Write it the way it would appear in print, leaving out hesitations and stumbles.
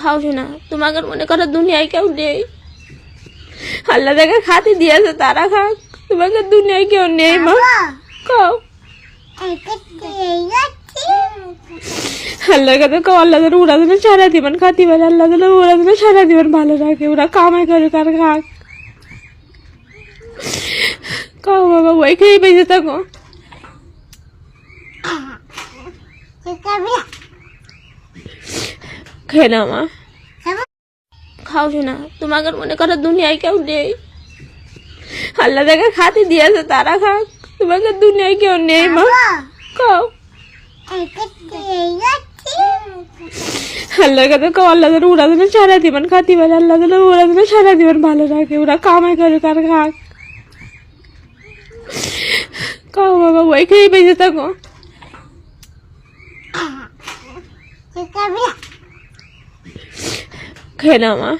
খাও শোনা, তোমাকে মনে করো দুনিয়ায় কেউ নেই। আল্লাহ যাকে খাতে দিয়েছে তারা খাক, তোমাকে দুনিয়ায় কেউ নেই। মা খাও, আল্লাহর কাছে কও আল্লাহ যেন ওরা যেন সারা দিবেন খাতি পারে, আল্লাহ যেন ওরা যেন সারা দিবেন ভালো রাখে, ওরা কামাই করে তার খাক। খাও বাবা, ওই খেয়ে বেঁচে থাকো। খেয়ে নাও মা, খাও শোনা, তোমাকে মনে করো দুনিয়ায় কেউ নেই। আল্লাহ যাকে খাতে দিয়েছে তারা খাক, তোমাকে দুনিয়ায় কেউ নেই। মা খাও, আল্লাহর কাছে কও আল্লাহ যেন ওরা যেন সারা দিবেন খাতি পারে, আল্লাহ যেন ওরা যেন সারা দিবেন ভালো রাখে, ওরা কামাই করে তার খাক। খাও বাবা, ওই খেয়ে বেঁচে থাকো। খেয়ে নাও মা।